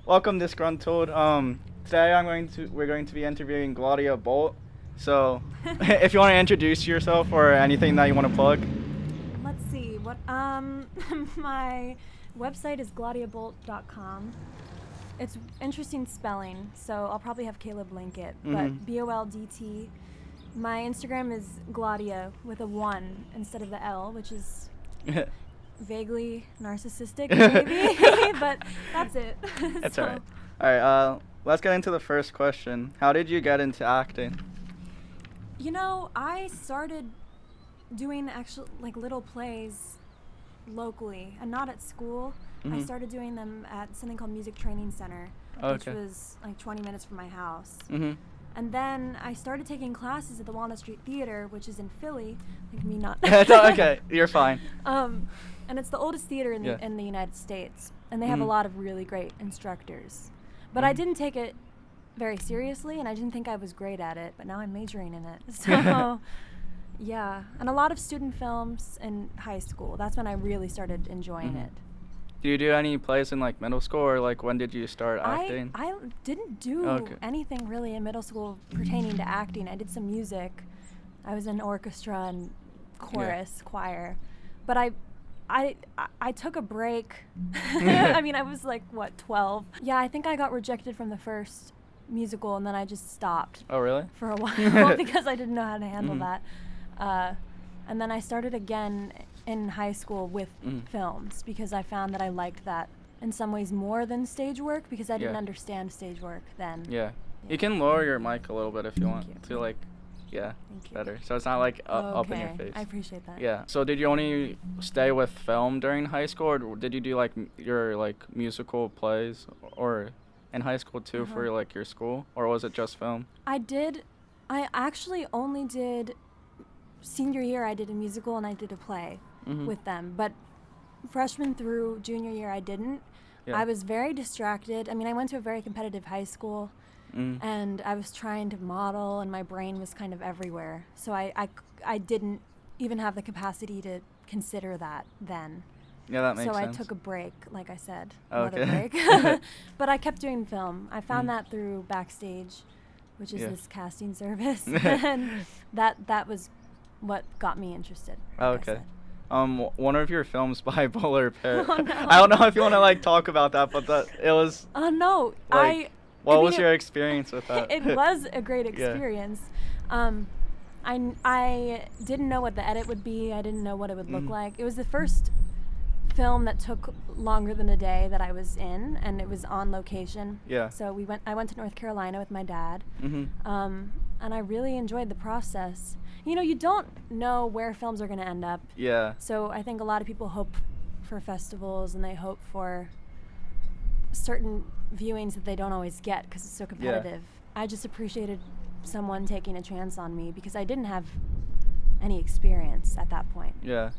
Welcome, Disgruntled. Today we're going to be interviewing Gladia Boldt. So, if you want to introduce yourself or anything that you want to plug. Let's see. My website is gladiaboldt.com. It's interesting spelling, so I'll probably have Caleb link it. But BOLDT. My Instagram is Gladia with a 1 instead of the L, which is vaguely narcissistic, maybe. But that's it. That's all right. All right. Let's get into the first question. How did you get into acting? You know, I started doing little plays locally and not at school. I started doing them at something called Music Training Center, which was like 20 minutes from my house. And then I started taking classes at the Walnut Street Theater, which is in Philly. Like me not. Okay, you're fine. And it's the oldest theater in the United States, and they have a lot of really great instructors. But I didn't take it very seriously, and I didn't think I was great at it. But now I'm majoring in it. So, yeah, and a lot of student films in high school. That's when I really started enjoying it. Do you do any plays in like middle school, or like when did you start acting? I didn't do anything really in middle school pertaining to acting. I did some music. I was in orchestra and chorus, choir. But I took a break. I mean, I was like, 12? Yeah, I think I got rejected from the first musical, and then I just stopped. Oh, really? For a while because I didn't know how to handle that. And then I started again in high school with films because I found that I liked that in some ways more than stage work because I didn't understand stage work then. Yeah. You can lower your mic a little bit if you want to, like, better. So it's not like up in your face. I appreciate that. Yeah. So did you only stay with film during high school, or did you do like your like musical plays or in high school too for like your school, or was it just film? I actually only did senior year. I did a musical and I did a play with them, but freshman through junior year I didn't. I was very distracted. I mean, I went to a very competitive high school. And I was trying to model, and my brain was kind of everywhere. So I didn't even have the capacity to consider that then. Yeah, that makes sense. So I took a break, like I said, another break. But I kept doing film. I found that through Backstage, which is this casting service, and that was what got me interested. One of your films, Bipolar Pair. Oh, no. I don't know if you want to like talk about that, but it was. No, like, What was your experience with that? It was a great experience. I didn't know what the edit would be. I didn't know what it would look like. It was the first film that took longer than a day that I was in, and it was on location. Yeah. So I went to North Carolina with my dad, and I really enjoyed the process. You know, you don't know where films are going to end up. Yeah. So I think a lot of people hope for festivals, and they hope for certain viewings that they don't always get because it's so competitive. I just appreciated someone taking a chance on me because I didn't have any experience at that point. Yeah.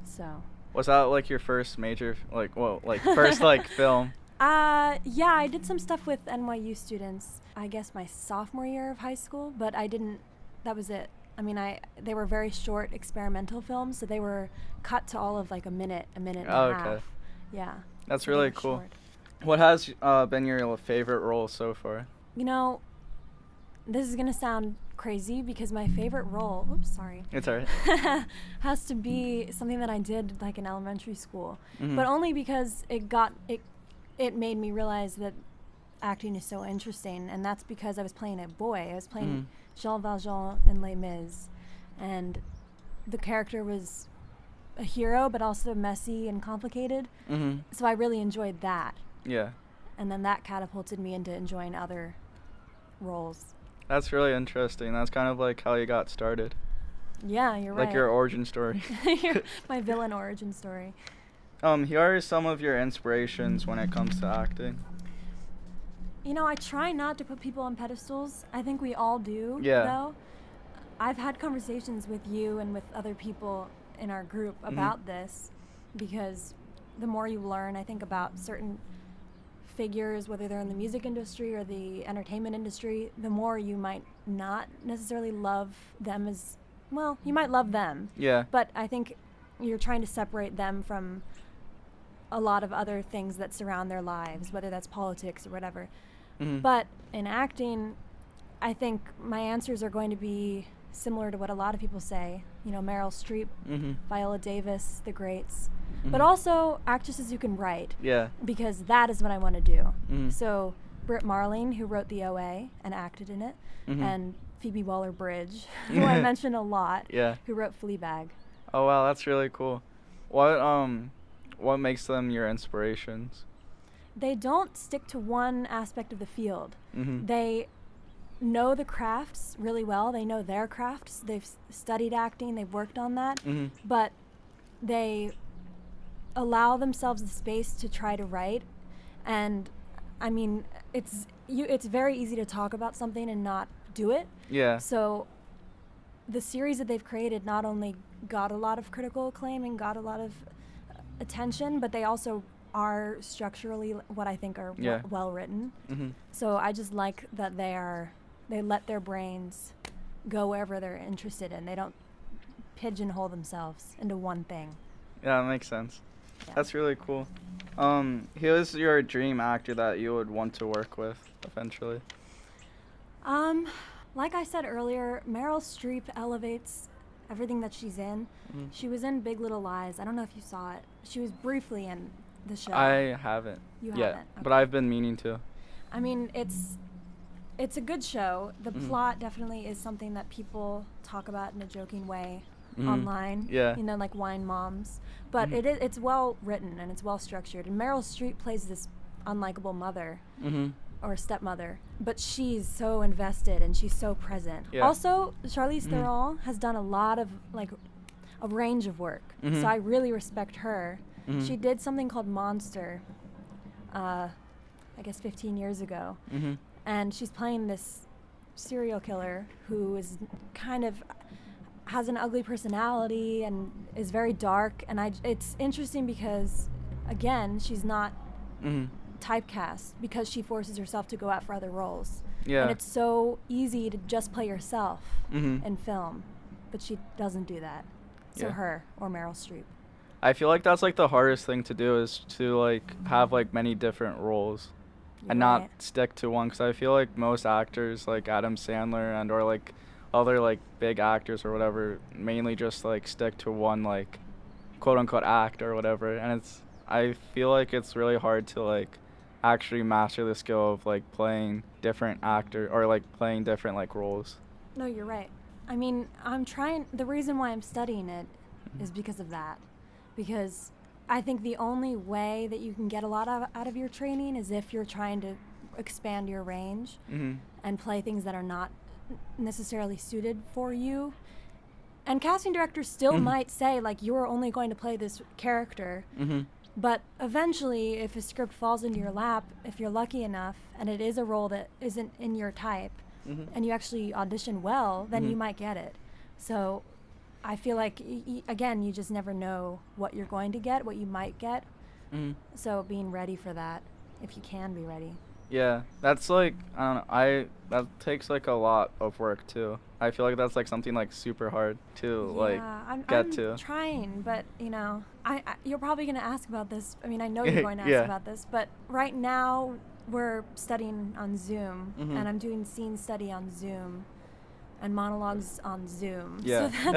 So. Was that like your first major, first like film? Yeah, I did some stuff with NYU students, I guess my sophomore year of high school, but that was it. I mean, they were very short experimental films, so they were cut to all of like a minute and a half. Yeah. That's really cool. Short. What has been your favorite role so far? You know, this is going to sound crazy because my favorite role, It's alright. has to be something that I did like in elementary school. But only because it made me realize that acting is so interesting, and that's because I was playing a boy. I was playing Jean Valjean in Les Mis, and the character was a hero but also messy and complicated. So I really enjoyed that. Yeah. And then that catapulted me into enjoying other roles. That's really interesting. That's kind of like how you got started. Yeah, you're right. Like your origin story. My villain origin story. Here are some of your inspirations when it comes to acting. You know, I try not to put people on pedestals. I think we all do, though. I've had conversations with you and with other people in our group about this because the more you learn, I think, about certain figures, whether they're in the music industry or the entertainment industry, the more you might not necessarily love them as, well, you might love them. Yeah. But I think you're trying to separate them from a lot of other things that surround their lives, whether that's politics or whatever. Mm-hmm. But in acting, I think my answers are going to be similar to what a lot of people say. You know, Meryl Streep, Mm-hmm. Viola Davis, the greats. Mm-hmm. But also actresses who can write. Yeah. Because that is what I want to do. Mm-hmm. So Britt Marling, who wrote the OA and acted in it, Mm-hmm. and Phoebe Waller-Bridge, who I mention a lot, Yeah. who wrote Fleabag. Oh wow, that's really cool. What makes them your inspirations? They don't stick to one aspect of the field. Mm-hmm. They know the crafts really well. They know their crafts. They've studied acting. They've worked on that. Mm-hmm. But they allow themselves the space to try to write. And I mean, it's very easy to talk about something and not do it. Yeah. So the series that they've created not only got a lot of critical acclaim and got a lot of attention, but they also are structurally what I think are well written. Mm-hmm. So I just like that they let their brains go wherever they're interested in. They don't pigeonhole themselves into one thing. Yeah, that makes sense. Yeah. That's really cool. Who is your dream actor that you would want to work with eventually? Like I said earlier, Meryl Streep elevates everything that she's in. Mm. She was in Big Little Lies. I don't know if you saw it. She was briefly in the show. I haven't. You yet, haven't? Okay. but I've been meaning to. I mean, it's a good show. The plot definitely is something that people talk about in a joking way online. Yeah. You know, like wine moms. But it's well written and it's well structured. And Meryl Streep plays this unlikable mother. Mm-hmm. Or stepmother, but she's so invested and she's so present. Yeah. Also, Charlize Theron has done a lot of a range of work, so I really respect her. She did something called Monster, I guess 15 years ago, and she's playing this serial killer who is kind of has an ugly personality and is very dark, and it's interesting because, again, she's not typecast because she forces herself to go out for other roles. Yeah. And it's so easy to just play yourself in film, but she doesn't do that. So her or Meryl Streep. I feel like that's like the hardest thing to do is to like have like many different roles and not stick to one, because I feel like most actors like Adam Sandler and or like other like big actors or whatever mainly just like stick to one like quote unquote act or whatever, and I feel like it's really hard to like actually master the skill of like playing different actor or like playing different like roles. No, you're right. I mean, the reason why I'm studying it is because of that. Because I think the only way that you can get a lot out of your training is if you're trying to expand your range and play things that are not necessarily suited for you. And casting directors still might say, like, you're only going to play this character. But eventually, if a script falls into your lap, if you're lucky enough, and it is a role that isn't in your type, and you actually audition well, then you might get it. So I feel like, again, you just never know what you're going to get, what you might get. So being ready for that, if you can be ready. Yeah, that's like, I don't know, that takes like a lot of work too. I feel like that's like something like super hard to get to. I'm trying, but you know, you're probably going to ask about this. I mean, I know you're going to ask about this, but right now we're studying on Zoom, and I'm doing scene study on Zoom and monologues on Zoom. Yeah. So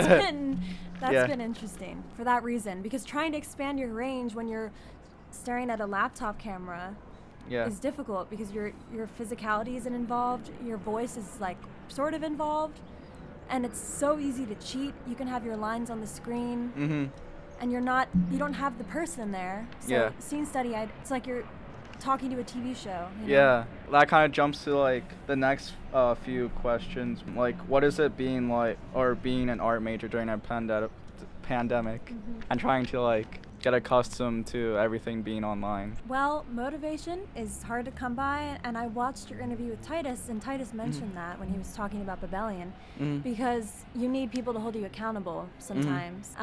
that's been interesting for that reason, because trying to expand your range when you're staring at a laptop camera is difficult, because your physicality isn't involved, your voice is like sort of involved, and it's so easy to cheat. You can have your lines on the screen, and you don't have the person there. So scene study, it's like you're talking to a TV show. You know? That kind of jumps to like the next few questions. Like, what is it being like, or being an art major during a pandemic, and trying to like get accustomed to everything being online? Well, motivation is hard to come by, and I watched your interview with Titus, and Titus mentioned that when he was talking about Babellion, because you need people to hold you accountable sometimes.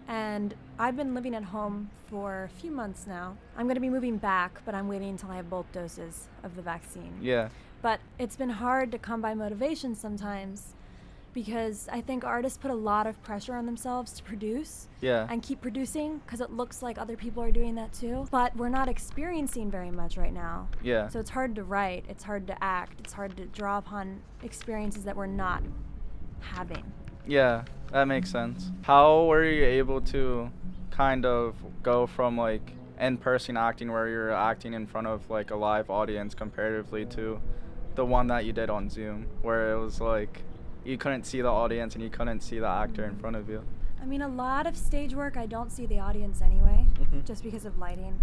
And I've been living at home for a few months now. I'm going to be moving back, but I'm waiting until I have both doses of the vaccine. Yeah. But it's been hard to come by motivation sometimes, because I think artists put a lot of pressure on themselves to produce and keep producing because it looks like other people are doing that too. But we're not experiencing very much right now. Yeah. So it's hard to write, it's hard to act, it's hard to draw upon experiences that we're not having. Yeah, that makes sense. How were you able to kind of go from like in-person acting where you're acting in front of like a live audience comparatively to the one that you did on Zoom where it was like you couldn't see the audience and you couldn't see the actor in front of you? I mean, a lot of stage work I don't see the audience anyway, just because of lighting.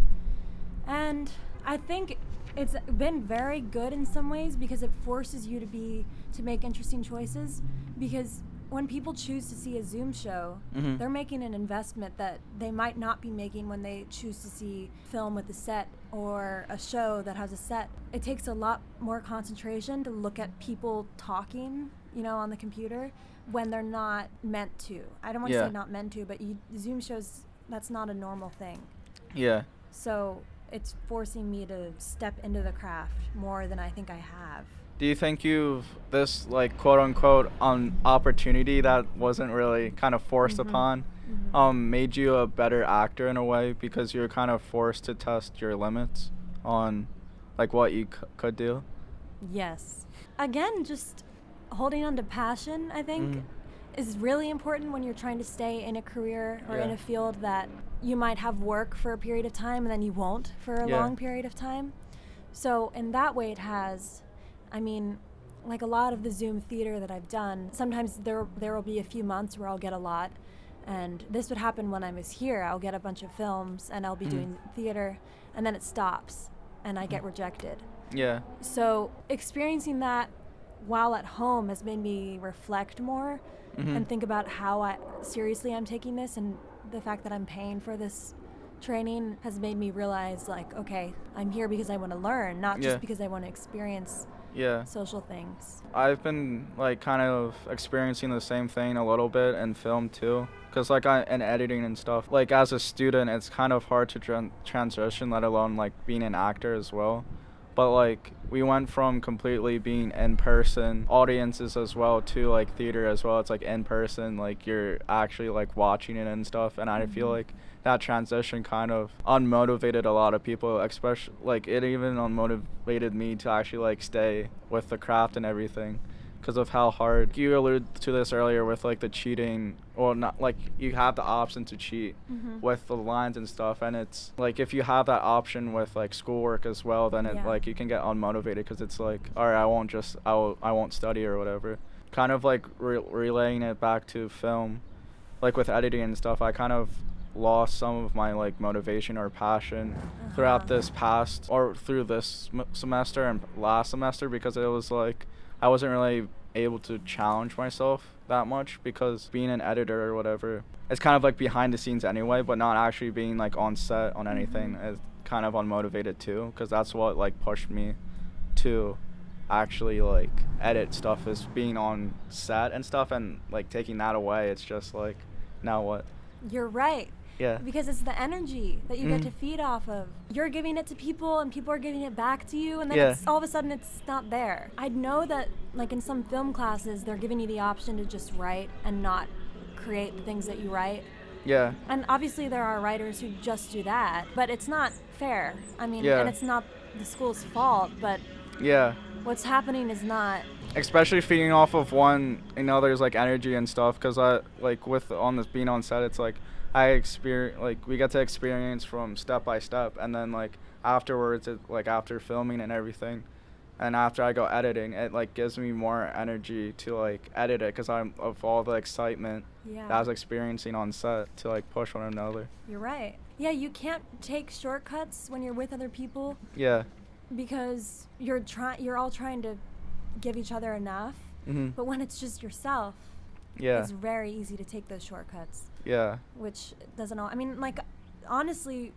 And I think it's been very good in some ways because it forces you to make interesting choices, because when people choose to see a Zoom show, they're making an investment that they might not be making when they choose to see film with a set or a show that has a set. It takes a lot more concentration to look at people talking, on the computer when they're not meant to. I don't want to say not meant to, but Zoom shows, that's not a normal thing. Yeah. So it's forcing me to step into the craft more than I think I have. Do you think this like quote unquote opportunity that wasn't really kind of forced upon made you a better actor in a way because you're kind of forced to test your limits on like what you could do? Yes. Again, just holding on to passion, I think, is really important when you're trying to stay in a career or in a field that you might have work for a period of time and then you won't for a long period of time. So in that way it has, I mean, like a lot of the Zoom theater that I've done, sometimes there will be a few months where I'll get a lot. And this would happen when I was here. I'll get a bunch of films and I'll be doing theater, and then it stops and I get rejected. Yeah. So experiencing that while at home has made me reflect more and think about how seriously I'm taking this, and the fact that I'm paying for this training has made me realize, like, okay, I'm here because I want to learn, not just because I want to experience social things. I've been like kind of experiencing the same thing a little bit in film too, because like in editing and stuff, like as a student it's kind of hard to transition, let alone like being an actor as well. But like we went from completely being in-person audiences as well to like theater as well. It's like in-person, like you're actually like watching it and stuff, and I feel like that transition kind of unmotivated a lot of people, especially like it even unmotivated me to actually like stay with the craft and everything because of how hard. You alluded to this earlier with like the cheating, or not, like you have the option to cheat with the lines and stuff, and it's like if you have that option with like schoolwork as well, then it like you can get unmotivated because it's like, all right, I won't study or whatever. Kind of like relaying it back to film, like with editing and stuff, I kind of lost some of my like motivation or passion throughout this past or through this semester and last semester, because it was like I wasn't really able to challenge myself that much, because being an editor or whatever, it's kind of like behind the scenes anyway, but not actually being like on set on anything is kind of unmotivated too, because that's what like pushed me to actually like edit stuff, is being on set and stuff, and like taking that away, it's just like, now what? You're right. Yeah. Because it's the energy that you get to feed off of. You're giving it to people and people are giving it back to you, and then all of a sudden it's not there. I know that like in some film classes they're giving you the option to just write and not create the things that you write. Yeah. And obviously there are writers who just do that, but it's not fair. I mean, and it's not the school's fault, but what's happening is not. Especially feeding off of one another's like energy and stuff, because I like with on this being on set, it's like we get to experience from step by step, and then like afterwards, like after filming and everything, and after I go editing, it like gives me more energy to like edit it, because I'm of all the excitement that I was experiencing on set to like push one another. You're right. Yeah, you can't take shortcuts when you're with other people. Yeah. Because you're all trying to give each other enough, but when it's just yourself, it's very easy to take those shortcuts. Yeah. Which doesn't I mean, like, honestly,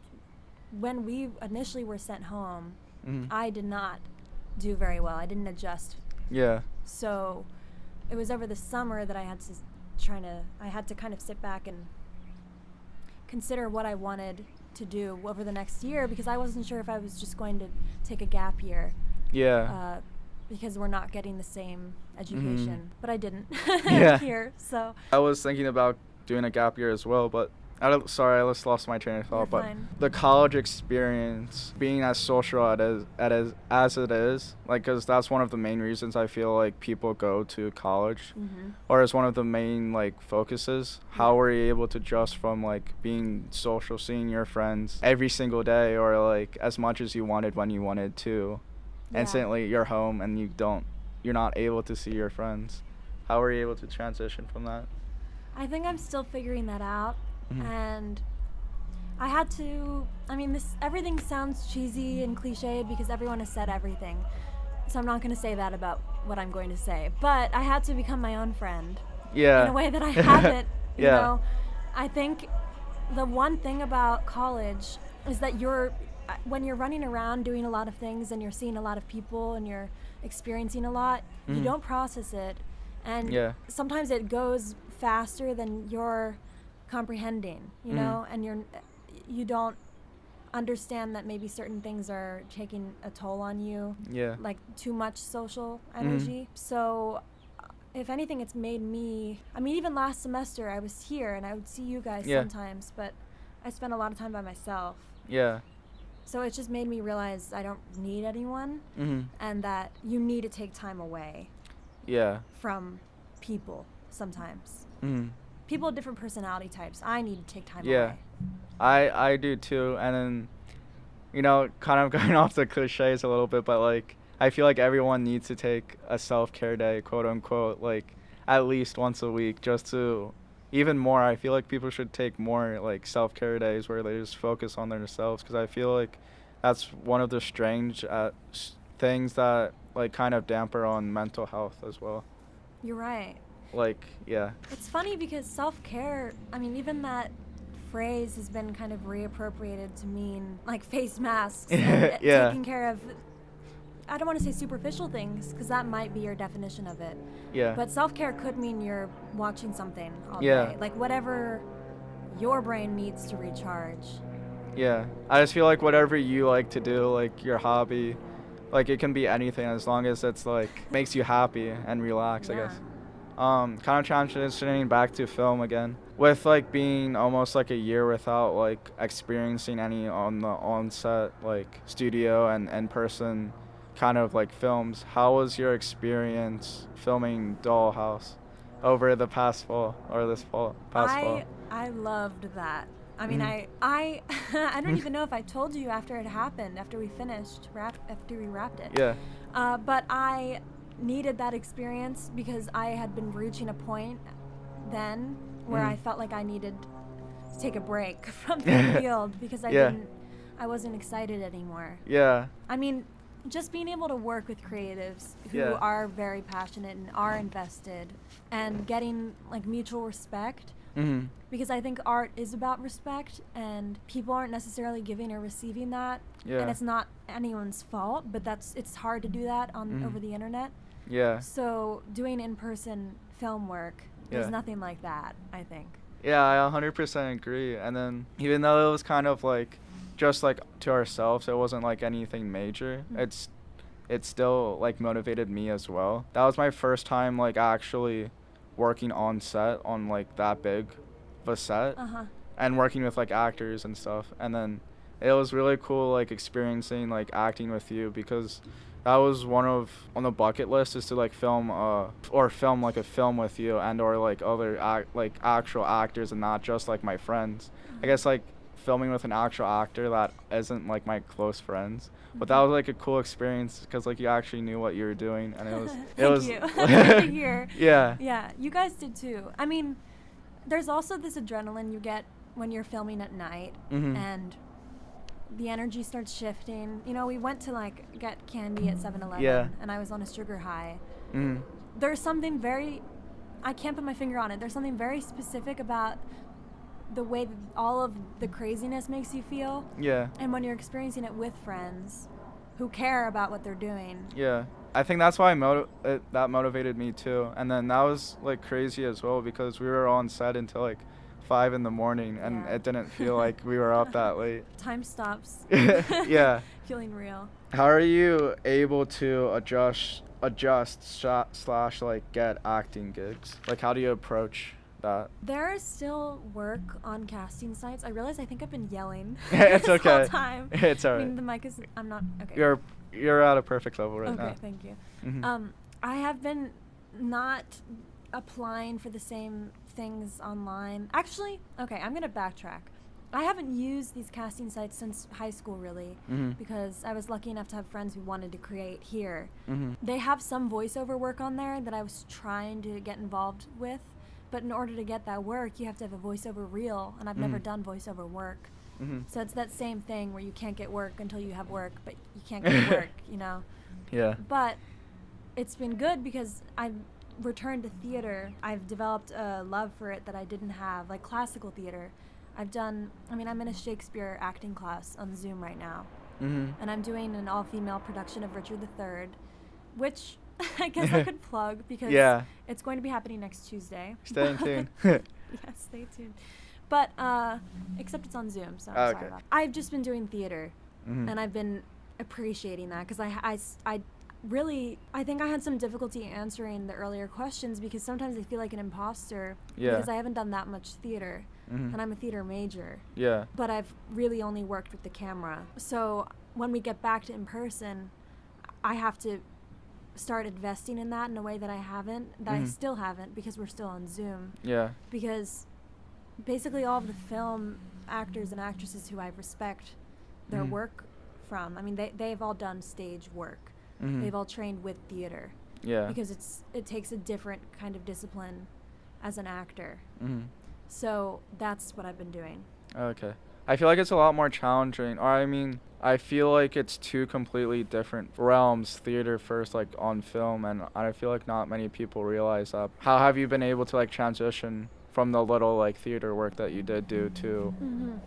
when we initially were sent home, I did not do very well. I didn't adjust. Yeah. So it was over the summer that I had to kind of sit back and consider what I wanted to do over the next year, because I wasn't sure if I was just going to take a gap year. Yeah. because we're not getting the same education. But I didn't here, so. I was thinking about doing a gap year as well, but I just lost my train of thought. You're but fine. The college experience, being as social as it is, like, because that's one of the main reasons I feel like people go to college, or as one of the main like focuses. How were you able to adjust from like being social, seeing your friends every single day, or like as much as you wanted when you wanted to, instantly you're home and you're not able to see your friends? How were you able to transition from that? I think I'm still figuring that out. And I had to, everything sounds cheesy and cliched because everyone has said everything. So I'm not going to say that about what I'm going to say. But I had to become my own friend. Yeah. In a way that I haven't. You know, I think the one thing about college is that when you're running around doing a lot of things and you're seeing a lot of people and you're experiencing a lot, you don't process it. And sometimes it goes faster than you're comprehending, you know, and you don't understand that maybe certain things are taking a toll on you, like too much social energy. So if anything, it's made me, even last semester I was here and I would see you guys sometimes, but I spent a lot of time by myself. So it just made me realize I don't need anyone, and that you need to take time away from people sometimes. People with different personality types. I need to take time away. I do too. And then, you know, kind of going off the cliches a little bit, but like, I feel like everyone needs to take a self-care day, quote unquote, like at least once a week, just to, even more, I feel like people should take more like self-care days where they just focus on themselves, because I feel like that's one of the strange things that like kind of damper on mental health as well. You're right. Like, It's funny because self-care, even that phrase has been kind of reappropriated to mean like face masks and taking care of, I don't want to say superficial things because that might be your definition of it. But self-care could mean you're watching something all day. Like whatever your brain needs to recharge. I just feel like whatever you like to do, like your hobby, like it can be anything as long as it's like makes you happy and relax, I guess. Kind of transitioning back to film again, with like being almost like a year without like experiencing any on the on-set like studio and in-person kind of like films. How was your experience filming Dollhouse over the past fall or this fall? I loved that. I don't even know if I told you after it happened, after we wrapped it. But I needed that experience because I had been reaching a point then where I felt like I needed to take a break from the field because I wasn't excited anymore. Just being able to work with creatives who are very passionate and are invested and getting like mutual respect, because I think art is about respect and people aren't necessarily giving or receiving that, and it's not anyone's fault, but it's hard to do that over the internet. So doing in-person film work, there's nothing like that, I think. I 100% agree. And then even though it was kind of like just like to ourselves, it wasn't like anything major, it still like motivated me as well. That was my first time like actually working on set on like that big of a set, and working with like actors and stuff. And then it was really cool like experiencing like acting with you, because that was on the bucket list, is to like film like a film with you and or like other actual actors and not just like my friends. I guess like filming with an actual actor that isn't like my close friends. But that was like a cool experience because like you actually knew what you were doing, and it was Thank you. Good to hear. Yeah, you guys did too. There's also this adrenaline you get when you're filming at night, and the energy starts shifting. You know, we went to like get candy at 7-Eleven, and I was on a sugar high. There's something I can't put my finger on it. There's something very specific about the way that all of the craziness makes you feel. And when you're experiencing it with friends who care about what they're doing. I think that's why that motivated me too. And then that was like crazy as well because we were on set until like 5 in the morning, and it didn't feel like we were up that late. Time stops. Feeling real. How are you able to adjust adjust slash like get acting gigs? Like, how do you approach that? There is still work on casting sites. I realize I think I've been yelling It's this okay. whole time. It's alright. I mean, the mic is. I'm not. Okay. You're at a perfect level right now. Okay, thank you. Mm-hmm. I have been not applying for the same things online. Actually, okay, I'm gonna backtrack. I haven't used these casting sites since high school, really, because I was lucky enough to have friends who wanted to create here. They have some voiceover work on there that I was trying to get involved with, but in order to get that work, you have to have a voiceover reel, and I've never done voiceover work. So it's that same thing where you can't get work until you have work, but you can't get work, you know? Yeah. But it's been good because I've returned to theater. I've developed a love for it that I didn't have, like classical theater. I'm in a Shakespeare acting class on Zoom right now. And I'm doing an all-female production of Richard III, which I guess I could plug because it's going to be happening next Tuesday. Stay tuned. Yeah, stay tuned. But, except it's on Zoom, so I'm sorry about that. I've just been doing theater, and I've been appreciating that because I think I had some difficulty answering the earlier questions because sometimes I feel like an imposter because I haven't done that much theater. And I'm a theater major. Yeah. But I've really only worked with the camera. So when we get back to in person, I have to start investing in that in a way that I I still haven't because we're still on Zoom. Yeah. Because basically all of the film actors and actresses who I respect their work from, I mean, they've all done stage work. They've all trained with theater. Yeah. Because it takes a different kind of discipline as an actor. So that's what I've been doing. Okay. I feel like it's a lot more challenging. Or I mean, I feel like it's two completely different realms, theater first, like on film, and I feel like not many people realize that. How have you been able to like transition from the little like theater work that you did do to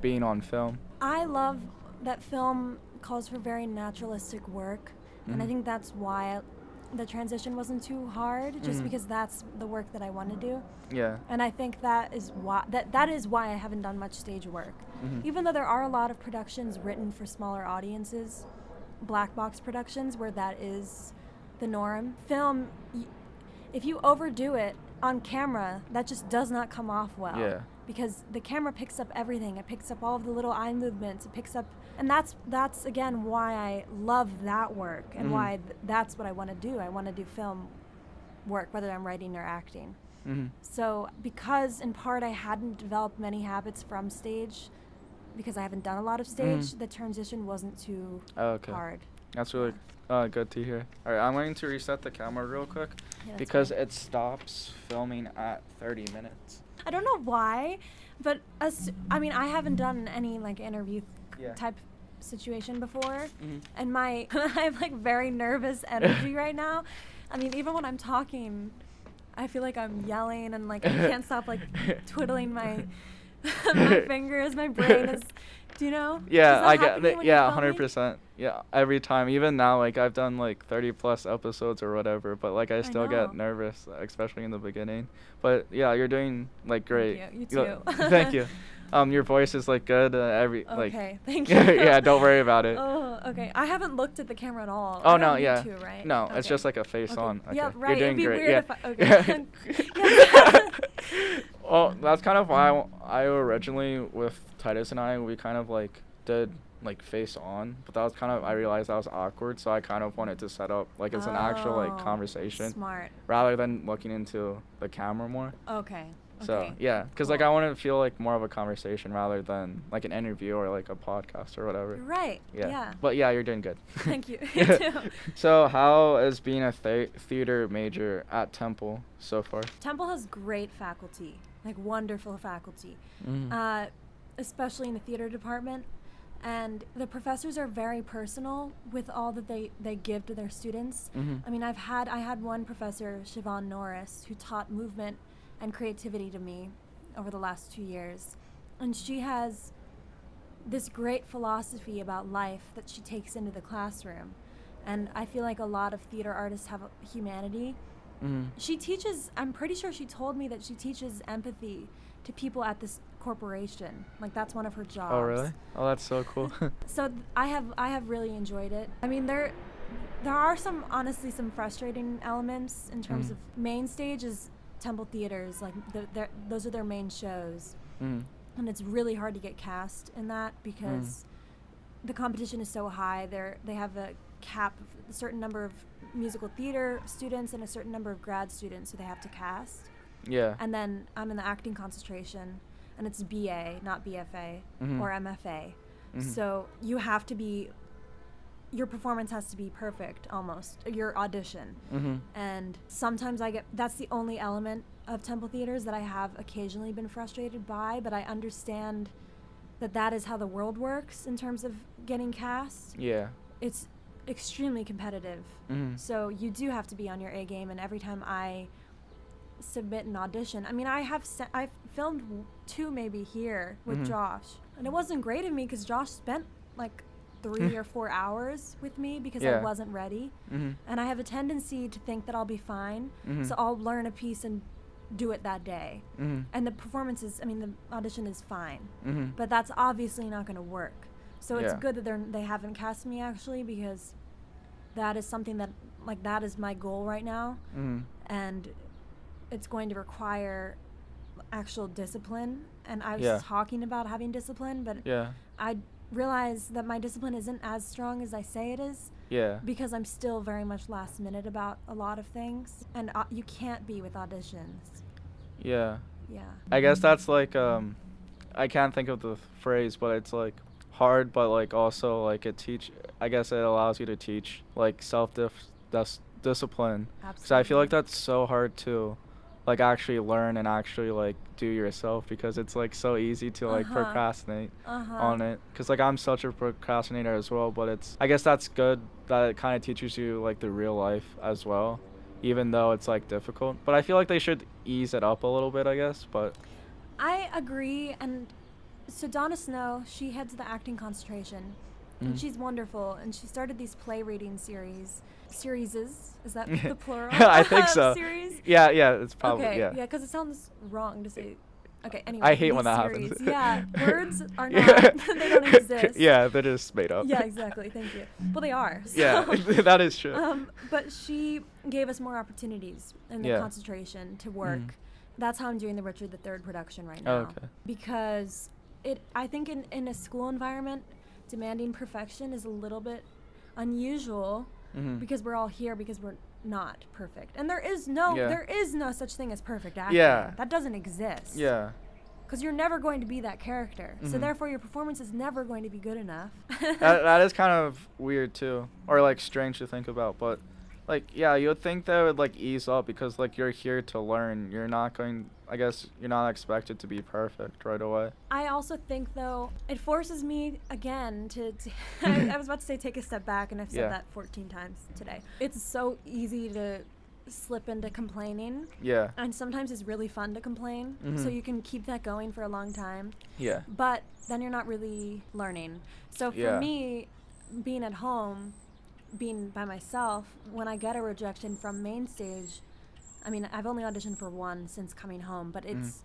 being on film? I love that film calls for very naturalistic work, and I think that's why the transition wasn't too hard, just because that's the work that I want to do. Yeah. And I think that is why I haven't done much stage work. Even though there are a lot of productions written for smaller audiences, black box productions where that is the norm. Film, if you overdo it on camera, that just does not come off well. Yeah. Because the camera picks up everything. It picks up all of the little eye movements. It picks up, and that's again why I love that work and why that's what I want to do. I want to do film work, whether I'm writing or acting. So because in part I hadn't developed many habits from stage, because I haven't done a lot of stage, the transition wasn't too hard. That's really good to hear. All right, I'm going to reset the camera real quick because it stops filming at 30 minutes. I don't know why, but I haven't done any like interview type situation before, and I have like very nervous energy right now. I mean, even when I'm talking, I feel like I'm yelling and like I can't stop like twiddling my my fingers. My brain is, do you know? Yeah, I get it. Yeah, 100%. Yeah, every time. Even now, like I've done like 30 plus episodes or whatever, but like I still get nervous, especially in the beginning. But yeah, you're doing like great. Thank you. You too. Thank you. Your voice is like good. Okay, thank you. Yeah, don't worry about it. Oh, okay. I haven't looked at the camera at all. Oh no, yeah. To, right? No, it's just like a face on. Okay. Yeah, right. You're doing great. Okay. Well, that's kind of why I originally with Titus and we kind of like did like face on, but that was kind of, I realized that was awkward, so I kind of wanted to set up like it's an actual like conversation. Smart. Rather than looking into the camera more. Okay. So yeah, because like I want to feel like more of a conversation rather than like an interview or like a podcast or whatever. Right. Yeah. But yeah, you're doing good. Thank you. You too. So how is being a theater major at Temple so far? Temple has great faculty, like wonderful faculty, especially in the theater department. And the professors are very personal with all that they give to their students. I mean, I had one professor, Siobhan Norris, who taught movement and creativity to me over the last 2 years. And she has this great philosophy about life that she takes into the classroom. And I feel like a lot of theater artists have humanity. She teaches, I'm pretty sure she told me that she teaches empathy to people at this corporation. Like that's one of her jobs. Oh really? Oh, that's so cool. So I have really enjoyed it. I mean, There are honestly some frustrating elements in terms of main stage is Temple Theaters, like those are their main shows. And it's really hard to get cast in that because the competition is so high. They have a cap of a certain number of musical theater students and a certain number of grad students who they have to cast. Yeah. And then I'm in the acting concentration, and it's BA, not BFA or MFA. So you have to be, your performance has to be perfect almost, your audition. And sometimes that's the only element of Temple Theaters that I have occasionally been frustrated by, but I understand that is how the world works in terms of getting cast. Yeah. It's extremely competitive. So you do have to be on your A game, and every time I submit an audition, I mean, I've filmed 2 maybe here with Josh, and it wasn't great of me because Josh spent like 3 or 4 hours with me because I wasn't ready. And I have a tendency to think that I'll be fine, so I'll learn a piece and do it that day. And the audition is fine, but that's obviously not going to work. So it's good that they haven't cast me, actually, because that is something that is my goal right now. And it's going to require actual discipline. And I was talking about having discipline, but I realize that my discipline isn't as strong as I say it is. Because I'm still very much last minute about a lot of things. And you can't be with auditions. Yeah. I guess that's like, I can't think of the phrase, but it's like hard, but like also like I guess it allows you to teach like discipline. Because I feel like that's so hard to like actually learn and actually like do yourself, because it's like so easy to like procrastinate on it. Because like I'm such a procrastinator as well, but I guess that's good that it kind of teaches you like the real life as well, even though it's like difficult. But I feel like they should ease it up a little bit, I guess. But I agree. And so Donna Snow, she heads the acting concentration, and she's wonderful, and she started these play reading series. Is that the plural? I think so. Series? Yeah, it's probably, okay, because it sounds wrong to say. Okay, anyway. I hate when that happens. Yeah, words are not, they don't exist. Yeah, they're just made up. Yeah, exactly, thank you. Well, they are. So. Yeah, that is true. But she gave us more opportunities in the concentration to work. That's how I'm doing the Richard III production right now. Okay. Because I think in a school environment, demanding perfection is a little bit unusual. Because we're all here because we're not perfect, and there is no such thing as perfect acting. That doesn't exist. Because you're never going to be that character, so therefore your performance is never going to be good enough. that is kind of weird too, or like strange to think about, but like you would think that would like ease up, because like you're here to learn. You're not expected to be perfect right away. I also think though it forces me again to I was about to say take a step back, and I've said that 14 times today. It's so easy to slip into complaining. And sometimes it's really fun to complain, so you can keep that going for a long time. But then you're not really learning. So for me, being at home, being by myself, when I get a rejection from main stage, I mean, I've only auditioned for one since coming home, but it's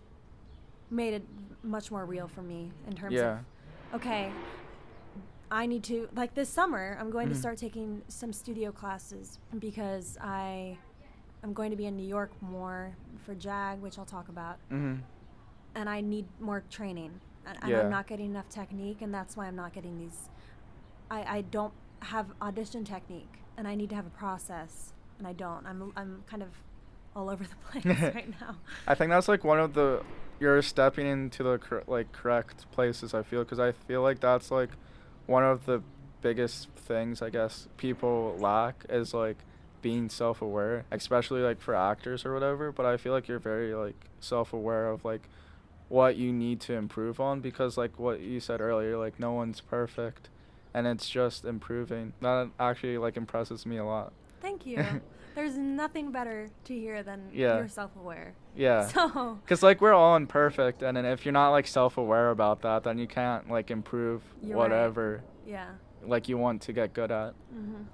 made it much more real for me in terms of, okay, I need to, like this summer, I'm going to start taking some studio classes because I'm going to be in New York more for JAG, which I'll talk about, and I need more training, and I'm not getting enough technique, and that's why I'm not getting these. I don't have audition technique, and I need to have a process, and I don't. I'm kind of all over the place right now. I think that's like you're stepping into the correct places, I feel, because I feel like that's like one of the biggest things I guess people lack is like being self-aware, especially like for actors or whatever. But I feel like you're very like self-aware of like what you need to improve on, because like what you said earlier, like no one's perfect, and it's just improving. That actually like impresses me a lot. Thank you. There's nothing better to hear than you're self-aware. So, because like we're all imperfect, and then if you're not like self-aware about that, then you can't like improve whatever like you want to get good at.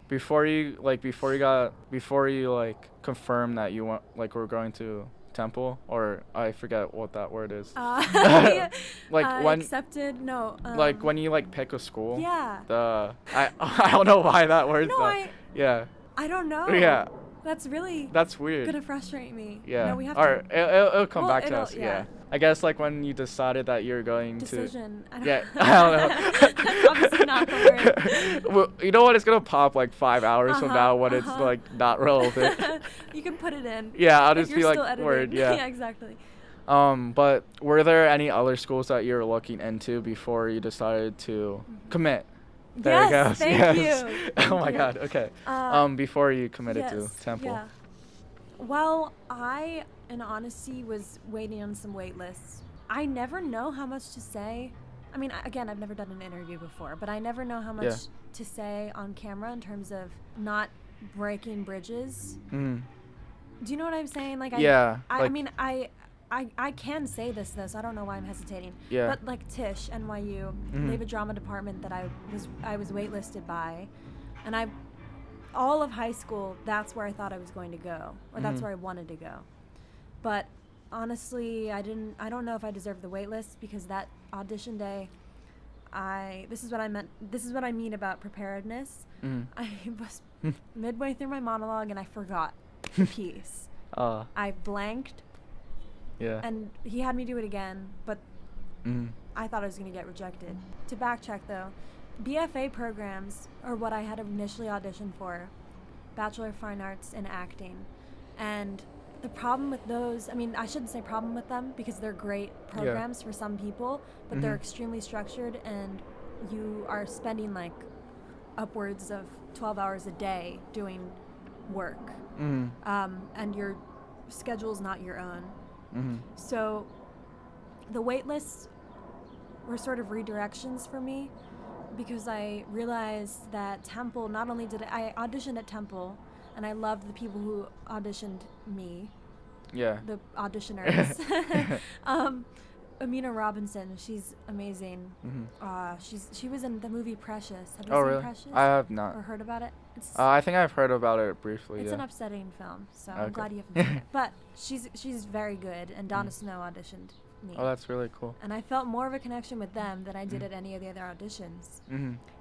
Before you confirm that you want, like, we're going to Temple, or I forget what that word is. Yeah, when accepted. No. Like when you like pick a school. Yeah. I don't know why that word's no, that. Yeah. I don't know. Yeah. That's weird. Gonna frustrate me. Yeah. No, we have or to. It'll come back to us. Yeah. I guess like when you decided that you're going Decision. to. Yeah. I don't know. That's obviously not the word. Well, you know what? It's gonna pop like 5 hours from now when it's like not relevant. You can put it in. Yeah, I'll just be like editing. word. Yeah. Yeah, exactly. But were there any other schools that you were looking into before you decided to commit? There it goes. Thank you. Oh my God. Okay. Before you committed to Temple. Yeah. Well, I, in honesty, was waiting on some wait lists. I never know how much to say. I mean, again, I've never done an interview before, but I never know how much to say on camera in terms of not breaking bridges. Do you know what I'm saying? Like, I mean, I can say this, I don't know why I'm hesitating. Yeah. But like Tisch, NYU, they have a drama department that I was waitlisted by, and all of high school, that's where I thought I was going to go, or that's where I wanted to go. But honestly, I don't know if I deserved the waitlist, because that audition day, this is what I mean about preparedness. I was midway through my monologue and I forgot the piece. I blanked. Yeah. And he had me do it again, but I thought I was going to get rejected. To backtrack though, BFA programs are what I had initially auditioned for, Bachelor of Fine Arts in Acting. And the problem with those, I mean, I shouldn't say problem with them, because they're great programs for some people, but they're extremely structured, and you are spending like upwards of 12 hours a day doing work. And your schedule's not your own. So the wait lists were sort of redirections for me, because I realized that Temple, not only did I auditioned at Temple, and I loved the people who auditioned me. Yeah. The auditioners. Amina Robinson, she's amazing. She was in the movie Precious. Have you seen Precious? I have not. Or heard about it? I think I've heard about it briefly. It's an upsetting film, so I'm glad you haven't seen it. But she's very good, and Donna Snow auditioned me. Oh, that's really cool. And I felt more of a connection with them than I did at any of the other auditions.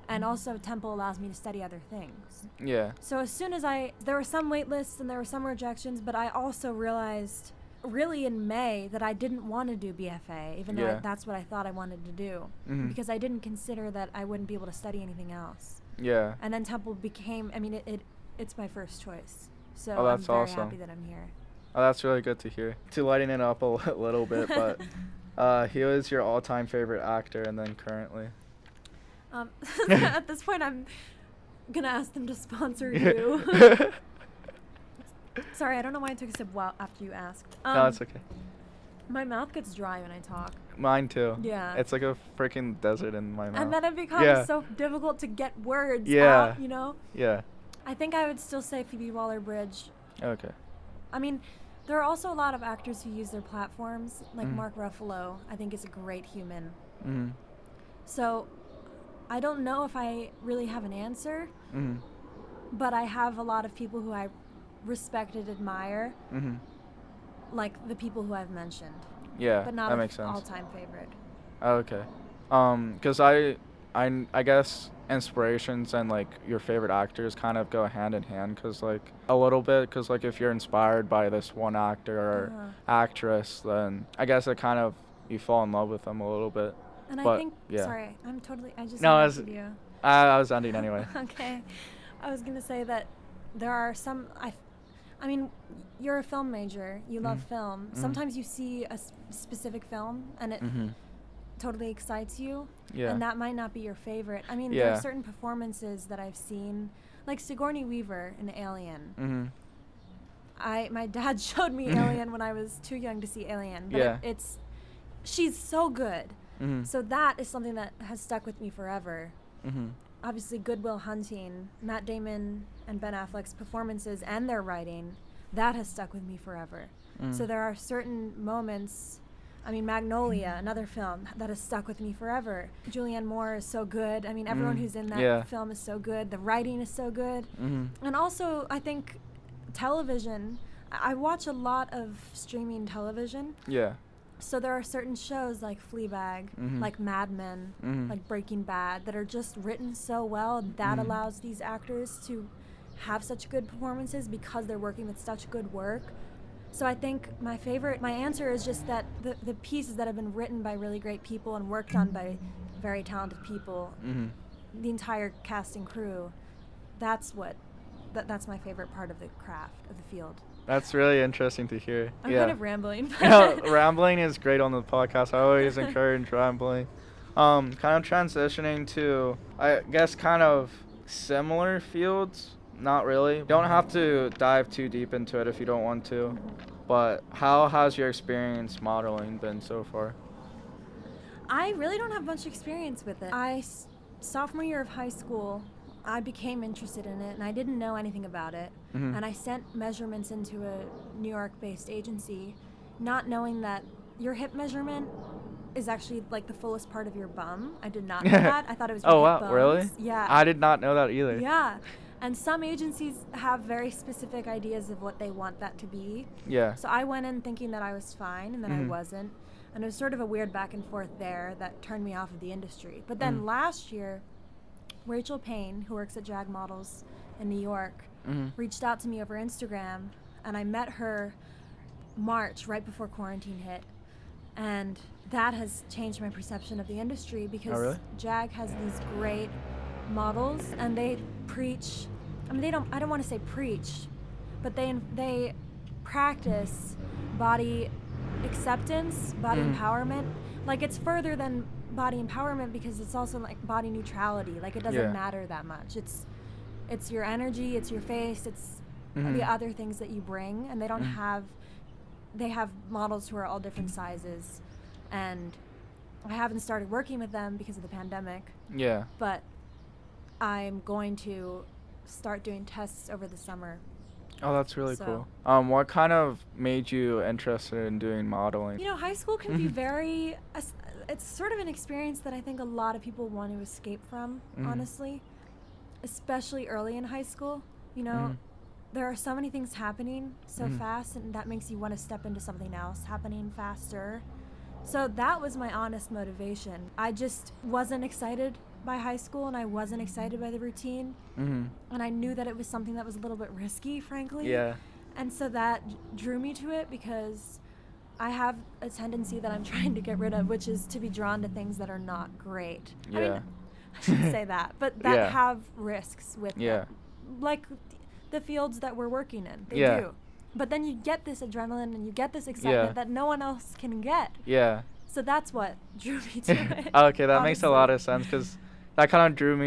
And also Temple allows me to study other things. Yeah. So as soon as there were some wait lists and there were some rejections, but I also realized really in May that I didn't want to do BFA, even though that's what I thought I wanted to do, because I didn't consider that I wouldn't be able to study anything else. Yeah. And then Temple became, I mean, it's my first choice. So I'm very awesome. Happy that I'm here. Oh, that's really good to hear. To lighten it up a little bit, but he was your all-time favorite actor, and then currently? At this point, I'm gonna ask them to sponsor you. Sorry, I don't know why I took a sip after you asked. No, it's okay. My mouth gets dry when I talk. Mine too. Yeah. It's like a freaking desert in my mouth. And then it becomes so difficult to get words out, you know? Yeah. I think I would still say Phoebe Waller-Bridge. Okay. I mean, there are also a lot of actors who use their platforms, like Mark Ruffalo, I think is a great human. So I don't know if I really have an answer, but I have a lot of people who I respect and admire, like the people who I've mentioned. Yeah, but not that makes sense. All-time favorite. Okay. 'Cause I guess inspirations and like your favorite actors kind of go hand in hand, 'cause like a little bit, 'cause like if you're inspired by this one actor or actress, then I guess it kind of, you fall in love with them a little bit. And but, I think, sorry, I just interrupted you. I was ending anyway. Okay. I was going to say that there are some, I mean, you're a film major, you love film. Sometimes you see a specific film and it totally excites you, and that might not be your favorite. I mean, there are certain performances that I've seen, like Sigourney Weaver in Alien. My dad showed me Alien when I was too young to see Alien, but she's so good. So that is something that has stuck with me forever. Obviously, Good Will Hunting, Matt Damon and Ben Affleck's performances and their writing, that has stuck with me forever. So there are certain moments, I mean, Magnolia, another film that has stuck with me forever. Julianne Moore is so good. I mean, everyone who's in that film is so good. The writing is so good. And also, I think television, I watch a lot of streaming television. Yeah. So there are certain shows like Fleabag, like Mad Men, like Breaking Bad, that are just written so well that allows these actors to have such good performances because they're working with such good work. So I think my answer is just that the pieces that have been written by really great people and worked on by very talented people, the entire cast and crew, that's my favorite part of the craft, of the field. That's really interesting to hear. I'm kind of rambling. Rambling is great on the podcast. I always encourage rambling. Kind of transitioning to, I guess, kind of similar fields. Not really. You don't have to dive too deep into it if you don't want to. But how has your experience modeling been so far? I really don't have much experience with it. Sophomore year of high school, I became interested in it, and I didn't know anything about it. And I sent measurements into a New York-based agency, not knowing that your hip measurement is actually like the fullest part of your bum. I did not know that. I thought it was your hip bones. Really? Yeah. I did not know that either. Yeah. And some agencies have very specific ideas of what they want that to be. Yeah. So I went in thinking that I was fine, and then I wasn't. And it was sort of a weird back and forth there that turned me off of the industry. But then last year, Rachel Payne, who works at Jag Models in New York, reached out to me over Instagram, and I met her March, right before quarantine hit. And that has changed my perception of the industry because Jag has these great models, and they preach, I don't want to say preach, but they practice body acceptance, body empowerment. Like, it's further than body empowerment because it's also like body neutrality. Like, it doesn't matter that much. It's your energy, it's your face, it's the other things that you bring, and they don't they have models who are all different sizes, and I haven't started working with them because of the pandemic. Yeah. But I'm going to start doing tests over the summer. Oh, that's really cool. What kind of made you interested in doing modeling? You know, high school can be very, it's sort of an experience that I think a lot of people want to escape from, honestly, especially early in high school. You know, there are so many things happening so fast, and that makes you want to step into something else happening faster. So that was my honest motivation. I just wasn't excited by high school, and I wasn't excited by the routine, and I knew that it was something that was a little bit risky, frankly. Yeah. And so that drew me to it because I have a tendency that I'm trying to get rid of, which is to be drawn to things that are not great. Yeah. I mean, I shouldn't say that, but that have risks with them. Like the fields that we're working in, they do. But then you get this adrenaline and you get this excitement that no one else can get. Yeah. So that's what drew me to it. Okay, that makes a lot of sense because that kind of drew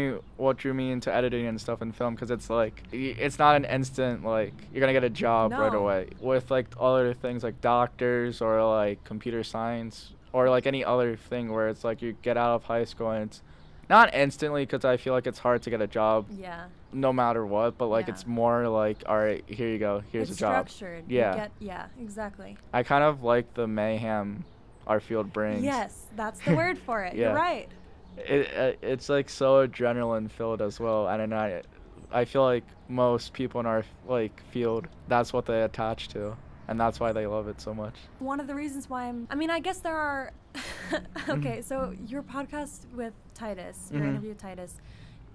me into editing and stuff in film, because it's like, it's not an instant, like, you're gonna get a job right away. With like other things like doctors or like computer science or like any other thing where it's like you get out of high school and it's not instantly, because I feel like it's hard to get a job no matter what, but like it's more like, all right, here you go, here's a job. It's structured. Yeah, exactly. I kind of like the mayhem our field brings. Yes, that's the word for it. You're right. It's like so adrenaline filled as well, and I feel like most people in our like field, that's what they attach to, and that's why they love it so much. One of the reasons why I guess there are okay, so your podcast with Titus, your interview with Titus,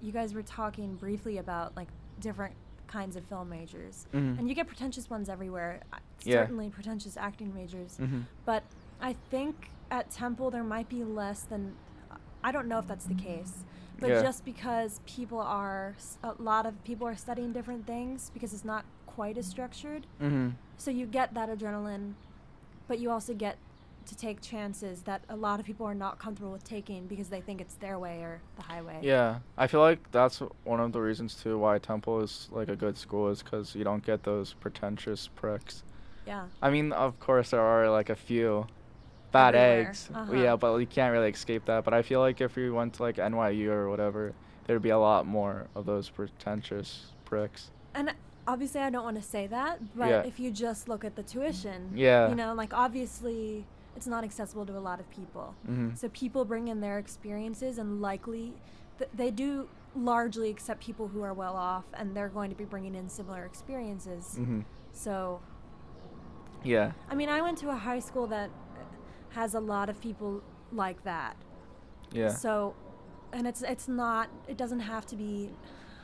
you guys were talking briefly about like different kinds of film majors, and you get pretentious ones everywhere, certainly pretentious acting majors, but I think at Temple there might be less than, I don't know if that's the case, but just because a lot of people are studying different things because it's not quite as structured. So you get that adrenaline, but you also get to take chances that a lot of people are not comfortable with taking because they think it's their way or the highway. Yeah, I feel like that's one of the reasons too why Temple is like a good school, is because you don't get those pretentious pricks. Yeah. I mean, of course there are like a few bad eggs, but you can't really escape that. But I feel like if you went to like NYU or whatever, there'd be a lot more of those pretentious pricks. And obviously I don't want to say that, but if you just look at the tuition, you know, like obviously it's not accessible to a lot of people. So people bring in their experiences, and likely they do largely accept people who are well off, and they're going to be bringing in similar experiences. So Yeah. I mean, I went to a high school that has a lot of people like that. Yeah. So, and it doesn't have to be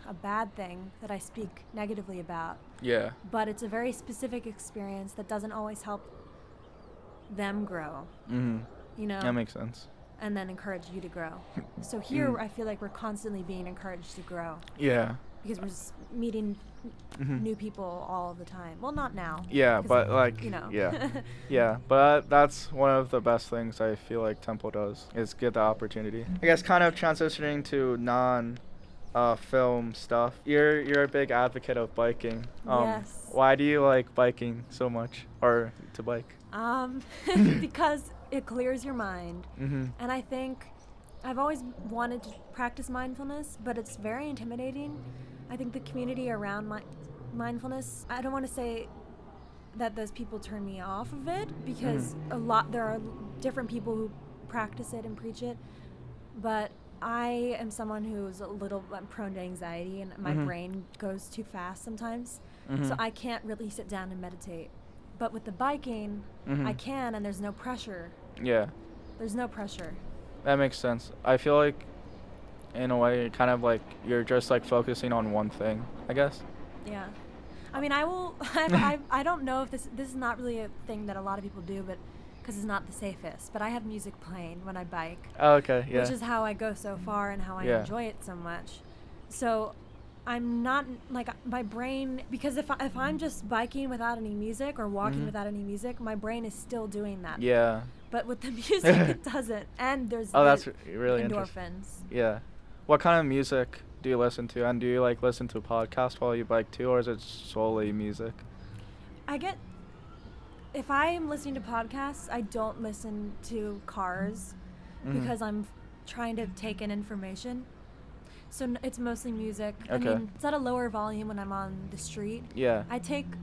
a bad thing that I speak negatively about. Yeah. But it's a very specific experience that doesn't always help them grow. You know? That makes sense. And then encourage you to grow. So here, I feel like we're constantly being encouraged to grow. Yeah. Because we're meeting new people all the time. Well, not now. Yeah, but like, you know. Yeah. Yeah, but that's one of the best things I feel like Temple does, is get the opportunity. I guess kind of transitioning to film stuff. You're a big advocate of biking. Yes. Why do you like biking so much, or to bike? Because it clears your mind. And I think I've always wanted to practice mindfulness, but it's very intimidating. I think the community around mindfulness, I don't want to say that those people turn me off of it, because there are different people who practice it and preach it, but I am someone who's I'm prone to anxiety, and my brain goes too fast sometimes, so I can't really sit down and meditate. But with the biking, I can, and there's no pressure. Yeah. There's no pressure. That makes sense. I feel like, in a way, kind of like you're just like focusing on one thing, I guess. Yeah. I mean, I don't know if this is not really a thing that a lot of people do, but because it's not the safest. But I have music playing when I bike. Oh, okay, yeah. Which is how I go so far and how I enjoy it so much. So I'm not like my brain, because if I'm just biking without any music or walking without any music, my brain is still doing that. Yeah. But with the music, it doesn't. And there's that's really endorphins. Yeah. What kind of music do you listen to? And do you like listen to podcasts while you bike too, or is it solely music? If I am listening to podcasts, I don't listen to cars because I'm trying to take in information. So it's mostly music. Okay. I mean, it's at a lower volume when I'm on the street. Yeah.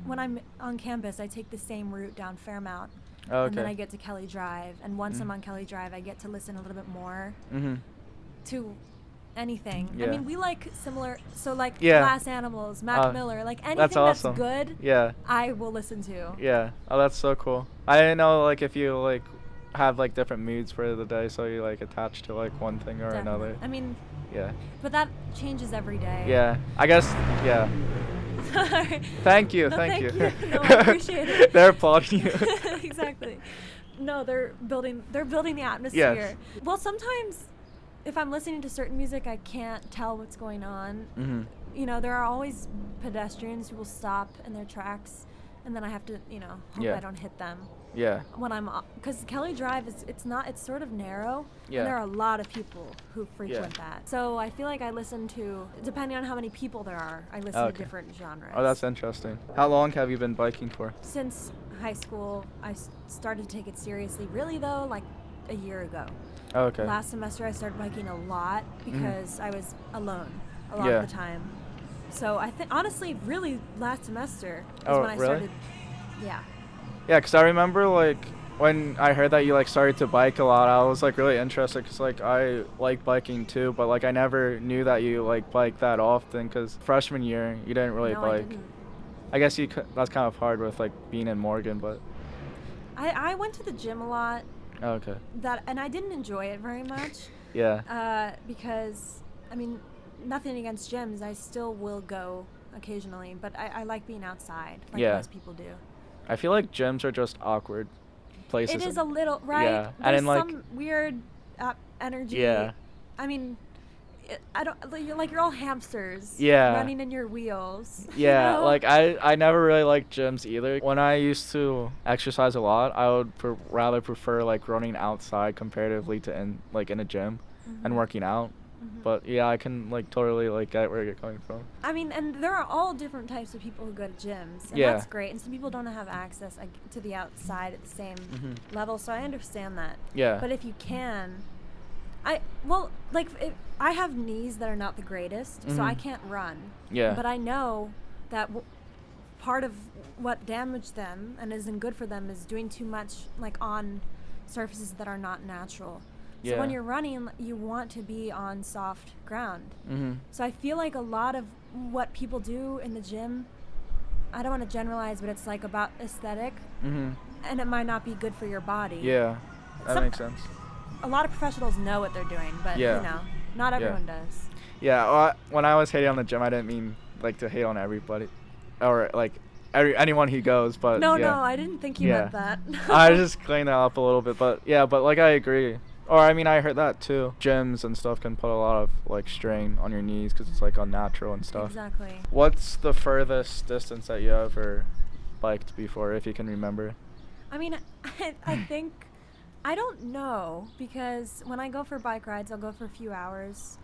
When I'm on campus, I take the same route down Fairmount. Oh, okay. And then I get to Kelly Drive. And once I'm on Kelly Drive, I get to listen a little bit more to anything. Yeah. I mean, we like similar, so like Glass Animals, Mac Miller, like anything that's good, I will listen to. Yeah. Oh, that's so cool. I know, like, if you like have like different moods for the day, so you like attach to like one thing or Definitely. another. I mean, yeah. But that changes every day. Yeah. I guess. Yeah. Sorry. Thank you. No, thank you. No, I appreciate it. They're applauding you. Exactly. No, they're building the atmosphere. Yes. Well, sometimes if I'm listening to certain music, I can't tell what's going on. You know, there are always pedestrians who will stop in their tracks, and then I have to, hope I don't hit them. Yeah. When because Kelly Drive it's sort of narrow. Yeah. And there are a lot of people who frequent that. So I feel like I listen to, depending on how many people there are, I listen to different genres. Oh, that's interesting. How long have you been biking for? Since high school. I started to take it seriously, really though, like a year ago. Oh, okay. Last semester I started biking a lot because I was alone a lot of the time. So I think, honestly, really last semester is when I started. Yeah. Yeah, because I remember, like, when I heard that you, like, started to bike a lot, I was, like, really interested because, like, I like biking too, but, like, I never knew that you, like, bike that often because freshman year, you didn't really bike. I didn't. I guess that's kind of hard with, like, being in Morgan, but... I went to the gym a lot. Oh, okay. And I didn't enjoy it very much. Yeah. Because, I mean, nothing against gyms. I still will go occasionally, but I like being outside, like most people do. I feel like gyms are just awkward places. It is a little, right? Yeah. There's and in, some weird energy. Yeah. I mean, you're all hamsters. Yeah. Running in your wheels. Yeah, you know? like I never really liked gyms either. When I used to exercise a lot, I would rather prefer like running outside comparatively to in a gym and working out. But yeah, I can like totally like get where you're coming from. I mean, and there are all different types of people who go to gyms, and that's great. And some people don't have access to the outside at the same level, so I understand that. Yeah. But if you can, I have knees that are not the greatest, so I can't run. Yeah. But I know that part of what damaged them and isn't good for them is doing too much like on surfaces that are not natural. So when you're running, you want to be on soft ground. So I feel like a lot of what people do in the gym I don't want to generalize, but it's like about aesthetic, and it might not be good for your body. Yeah, that makes sense. A lot of professionals know what they're doing, but not everyone does. Yeah, well, when I was hating on the gym, I didn't mean like to hate on everybody, or like anyone who goes. But no, I didn't think you meant that. I just cleaned that up a little bit, but like I agree. Or I mean, I heard that too. Gyms and stuff can put a lot of like strain on your knees because it's like unnatural and stuff. Exactly. What's the furthest distance that you ever biked before, if you can remember? I mean, I think, I don't know, because when I go for bike rides, I'll go for a few hours.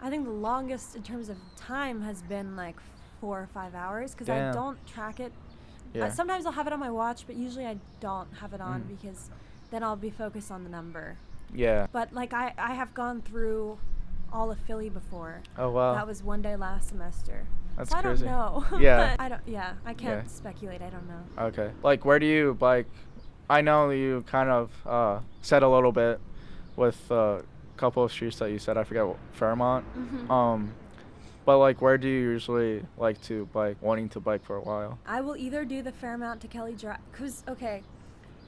I think the longest in terms of time has been like 4 or 5 hours, because I don't track it. Yeah. Sometimes I'll have it on my watch, but usually I don't have it on because then I'll be focused on the number. Yeah. But like I have gone through all of Philly before. Oh wow. That was one day last semester. That's so crazy. I don't know. Yeah. I can't speculate. I don't know. Okay. Like, where do you bike? I know you kind of said a little bit with a couple of streets that you said. I forget Fairmont. But like, where do you usually like to bike? Wanting to bike for a while. I will either do the Fairmont to Kelly Drive, cause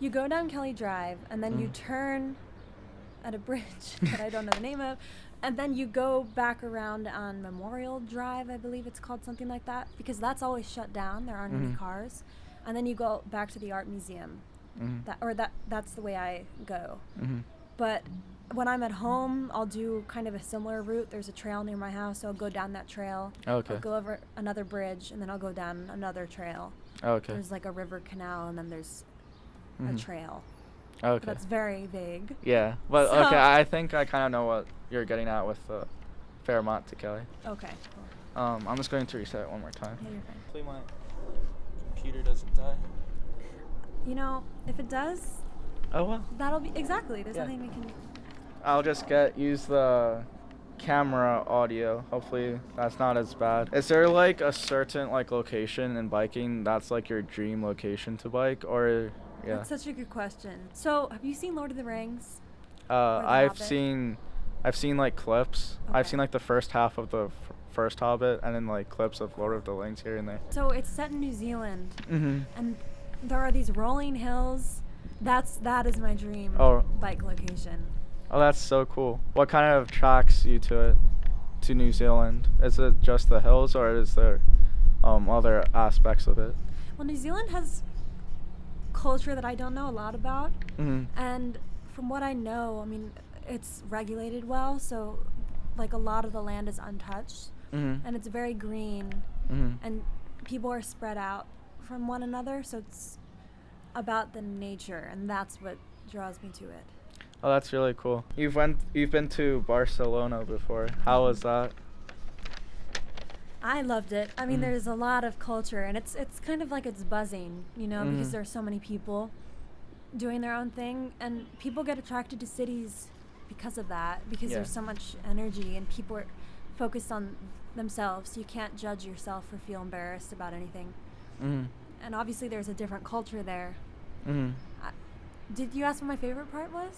you go down Kelly Drive and then you turn at a bridge that I don't know the name of, and then you go back around on Memorial Drive, I believe it's called, something like that, because that's always shut down. There aren't any cars, and then you go back to the art museum. That's the way I go. But when I'm at home, I'll do kind of a similar route. There's a trail near my house, so I'll go down that trail. Okay. I'll go over another bridge, and then I'll go down another trail. Okay. There's like a river canal, and then there's a trail. Okay. That's very vague. Yeah, but okay, I think I kind of know what you're getting at with Fairmont to Kelly. Okay, cool. I'm just going to reset it one more time. Yeah, you're fine. Hopefully my computer doesn't die. You know, if it does, oh well. That'll be exactly. There's nothing we can. I'll just use the camera audio. Hopefully that's not as bad. Is there like a certain like location in biking that's like your dream location to bike, or? Yeah. That's such a good question. So, have you seen Lord of the Rings? I've seen like clips. Okay. I've seen like the first half of the first Hobbit, and then like clips of Lord of the Rings here and there. So it's set in New Zealand, and there are these rolling hills. That is my dream bike location. Oh, that's so cool. What kind of attracts you to New Zealand? Is it just the hills, or is there other aspects of it? Well, New Zealand has culture that I don't know a lot about, and from what I know, I mean, it's regulated well, so like a lot of the land is untouched, and it's very green, and people are spread out from one another, so it's about the nature, and that's what draws me to it. Oh, that's really cool. You've been to Barcelona before. How was that? I loved it. I mean, there's a lot of culture, and it's kind of like it's buzzing, because there's so many people doing their own thing, and people get attracted to cities because of that, because there's so much energy, and people are focused on themselves. So you can't judge yourself or feel embarrassed about anything. And obviously, there's a different culture there. Did you ask what my favorite part was?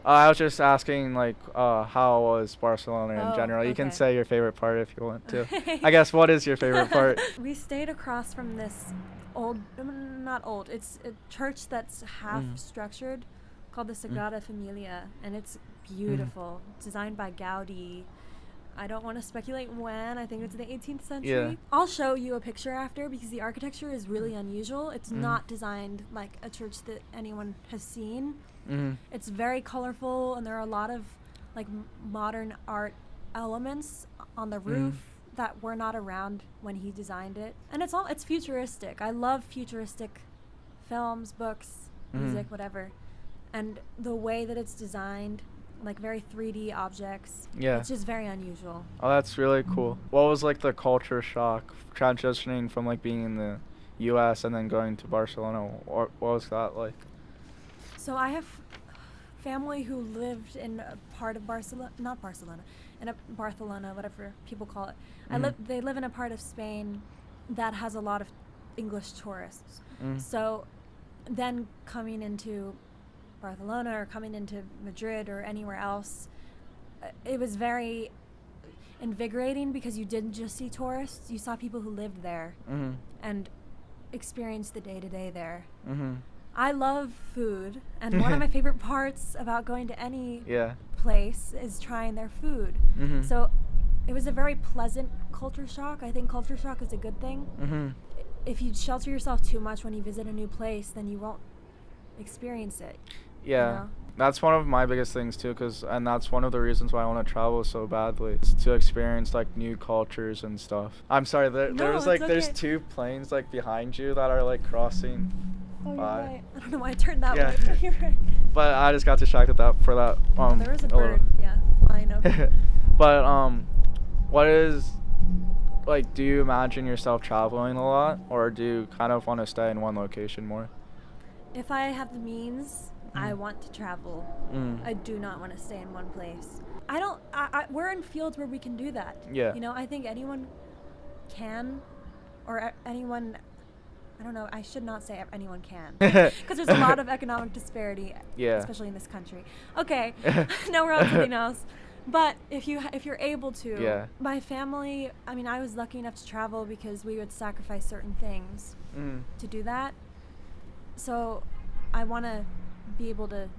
I was just asking, like, how was Barcelona in general? You can say your favorite part if you want to. I guess, what is your favorite part? We stayed across from this it's a church that's half structured called the Sagrada Familia, and it's beautiful. Designed by Gaudi. I don't want to speculate when. I think it's the 18th century. Yeah. I'll show you a picture after, because the architecture is really unusual. It's not designed like a church that anyone has seen. It's very colorful, and there are a lot of like modern art elements on the roof that were not around when he designed it. And it's futuristic. I love futuristic films, books, music, whatever. And the way that it's designed, like very 3D objects. Yeah. It's just very unusual. Oh, that's really cool. What was like the culture shock transitioning from like being in the US and then going to Barcelona? Or what was that like? So I have family who lived in a part of Barcelona, whatever people call it. They live in a part of Spain that has a lot of English tourists. So then coming into Barcelona or coming into Madrid or anywhere else, it was very invigorating, because you didn't just see tourists, you saw people who lived there. And experience the day-to-day there. Mm-hmm. I love food, and one of my favorite parts about going to any place is trying their food. Mm-hmm. So it was a very pleasant culture shock. I think culture shock is a good thing. Mm-hmm. If you shelter yourself too much when you visit a new place, then you won't experience it. Yeah. You know? That's one of my biggest things too, and that's one of the reasons why I want to travel so badly, is to experience like new cultures and stuff. I'm sorry, there was like there's 2 planes like behind you that are like crossing by. You're right. I don't know why I turned that way, but you're right. But I just got distracted for that. There was a bird, flying over. But what is, like, do you imagine yourself traveling a lot, or do you kind of want to stay in one location more? If I have the means, I want to travel. I do not want to stay in one place. We're in fields where we can do that. Yeah. You know, I think anyone can, or anyone, I don't know, I should not say anyone can. Because there's a lot of economic disparity, especially in this country. Okay, now we're on something else. But if you're able to, my family, I mean, I was lucky enough to travel because we would sacrifice certain things to do that. So I want to be able to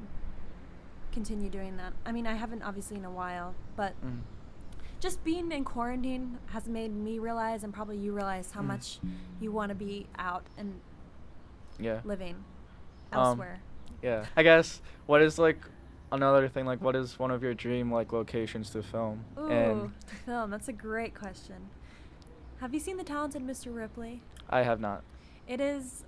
continue doing that. I mean, I haven't obviously in a while, but just being in quarantine has made me realize, and probably you realize, how much you want to be out and living elsewhere. I guess, what is like another thing, like what is one of your dream like locations to film? To film, that's a great question. Have you seen The Talented Mr. Ripley? I have not. It is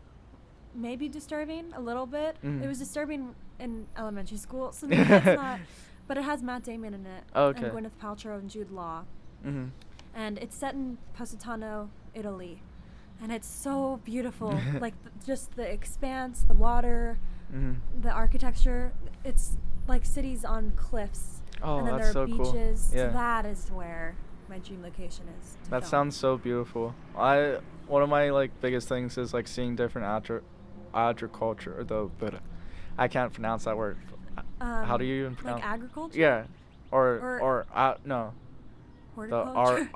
maybe disturbing a little bit. It was disturbing in elementary school, so maybe it's not. But it has Matt Damon in it, and Gwyneth Paltrow and Jude Law. And it's set in Positano, Italy. And it's so beautiful. Like, just the expanse, the water, the architecture. It's like cities on cliffs. And then there are beaches. Cool. Yeah. So that is where my dream location is. That sounds so beautiful. One of my like biggest things is like seeing different agriculture, though, but I can't pronounce that word. How do you even pronounce? Like agriculture? Yeah, or no. Horticulture?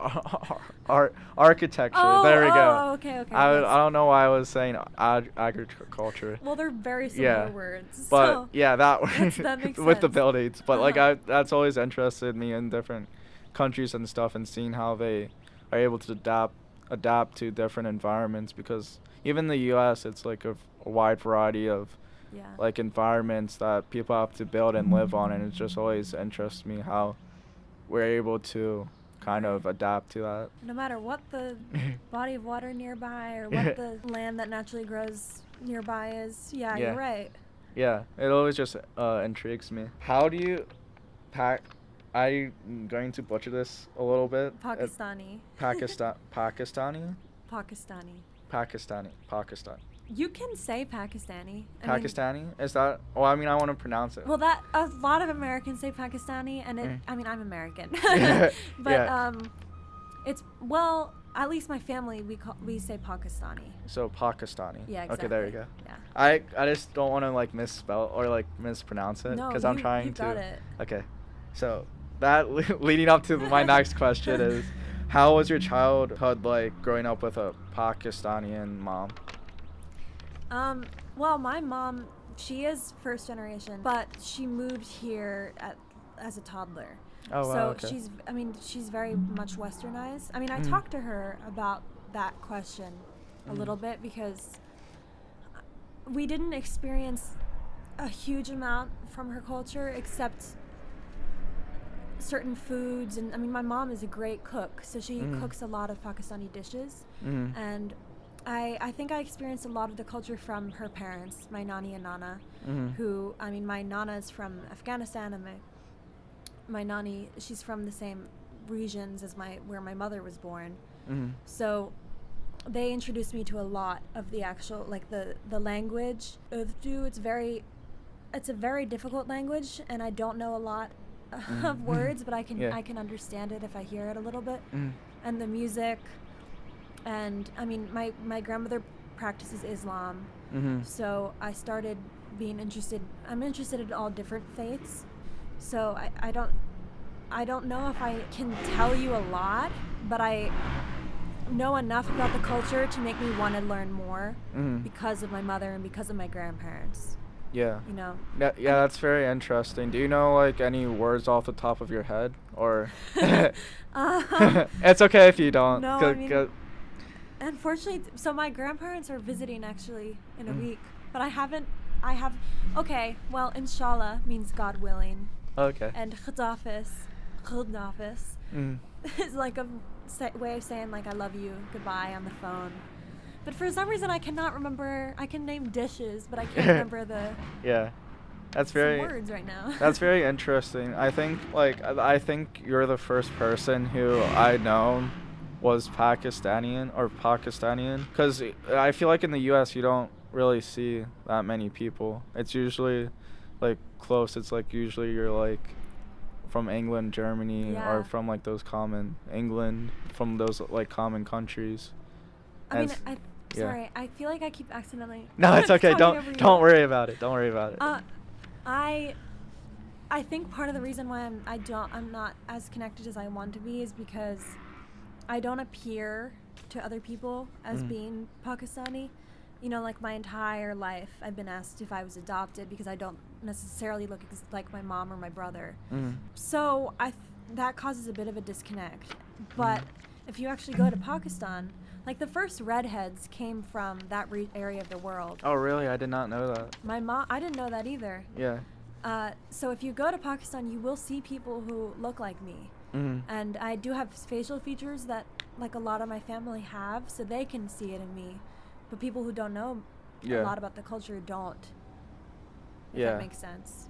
The architecture. There we go. Oh, okay. I don't know why I was saying agriculture. Well, they're very similar words. But so that makes with the buildings. But like that's always interested me in different countries and stuff, and seeing how they are able to adapt to different environments, because even the US, it's like a wide variety of like environments that people have to build and live on, and it just always interests me how we're able to kind of adapt to that. No matter what the body of water nearby or what the land that naturally grows nearby is. You're right. Yeah, it always just intrigues me. How do you I'm going to butcher this a little bit. Pakistani. Pakistani? Pakistan. You can say Pakistani. Pakistani? Is that? Well, I mean, I want to pronounce it. Well, a lot of Americans say Pakistani, and I mean, I'm American. But it's, well, at least my family, we say Pakistani. So Pakistani. Yeah, exactly. Okay, there you go. Yeah. I just don't want to like misspell or like mispronounce it, because I'm trying to. Got it. Okay, so that leading up to my next question is, how was your childhood like growing up with a Pakistani mom? Well, my mom, she is first generation, but she moved here as a toddler. Oh, wow. So she's very much westernized. I mean, I talked to her about that question a little bit, because we didn't experience a huge amount from her culture, except certain foods. And I mean, my mom is a great cook, so she cooks a lot of Pakistani dishes. And I think I experienced a lot of the culture from her parents, my nani and nana, who, I mean, my nana is from Afghanistan, and my nani, she's from the same regions as where my mother was born. So they introduced me to a lot of the actual, like the language. Urdu, it's a very difficult language, and I don't know a lot of words, but I can understand it if I hear it a little bit. And the music. And I mean, my grandmother practices Islam, so I started being interested. I'm interested in all different faiths, so I don't know if I can tell you a lot, but know enough about the culture to make me want to learn more because of my mother and because of my grandparents. Yeah. You know. Yeah, that's very interesting. Do you know like any words off the top of your head, or? It's okay if you don't. No, I mean, unfortunately, so my grandparents are visiting actually in a week, but I have. Okay, well, inshallah means God willing. Okay. And khudafis is like a way of saying like I love you, goodbye on the phone. But for some reason I cannot remember. I can name dishes, but I can't remember the that's very words right now. That's very interesting. I think you're the first person who I know was Pakistani, because I feel like in the US you don't really see that many people. It's usually like close. It's like usually you're like from England, Germany, or from like those common countries. I mean, sorry, I feel like I keep accidentally. No, it's okay. Don't worry about it. I think part of the reason why I'm not as connected as I want to be is because I don't appear to other people as being Pakistani. You know, like my entire life, I've been asked if I was adopted because I don't necessarily look like my mom or my brother. So that causes a bit of a disconnect. But if you actually go to Pakistan, like the first redheads came from that area of the world. Oh, really? I did not know that. I didn't know that either. Yeah. So if you go to Pakistan, you will see people who look like me. And I do have facial features that like a lot of my family have, so they can see it in me. But people who don't know a lot about the culture don't. If that makes sense.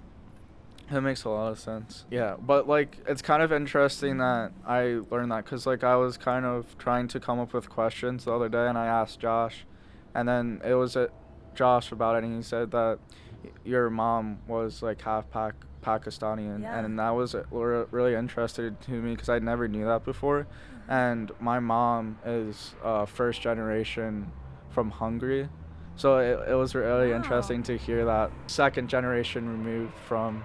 That makes a lot of sense. Yeah, but like it's kind of interesting that I learned that, because like I was kind of trying to come up with questions the other day, and I asked Josh, and then it was Josh about it, and he said that your mom was like half Pakistani, and that was really interesting to me because I never knew that before. And my mom is first generation from Hungary, so it was really interesting to hear that second generation removed from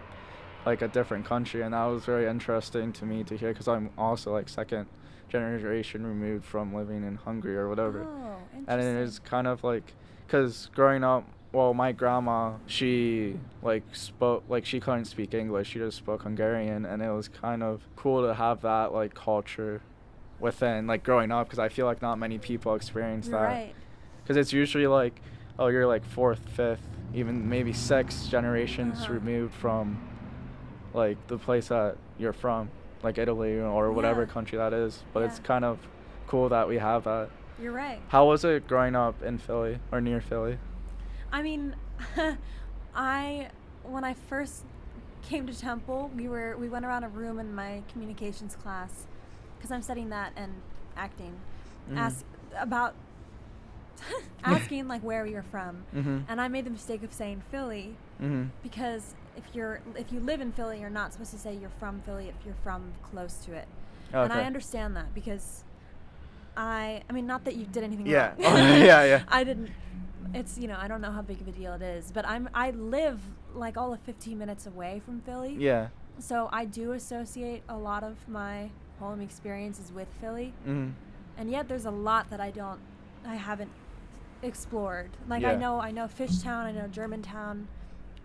like a different country, and that was very interesting to me to hear because I'm also like second generation removed from living in Hungary or whatever. And it is kind of like, because growing up, well, my grandma, she she couldn't speak English, she just spoke Hungarian, and it was kind of cool to have that like culture within like growing up, because I feel like not many people experience that. Right. Because it's usually like, oh, you're like fourth, fifth, even maybe sixth generations removed from like the place that you're from, like Italy or whatever country that is. But it's kind of cool that we have that. You're right. How was it growing up in Philly or near Philly? I mean, when I first came to Temple, we went around a room in my communications class, because I'm studying that and acting, asking like where you're from, and I made the mistake of saying Philly, because if you live in Philly, you're not supposed to say you're from Philly if you're from close to it. Okay. And I understand that, because I mean, not that you did anything wrong. Yeah. I didn't. It's, I don't know how big of a deal it is, but I live like all of 15 minutes away from Philly. Yeah. So I do associate a lot of my home experiences with Philly, and yet there's a lot that I haven't explored. Like I know Fishtown, I know Germantown,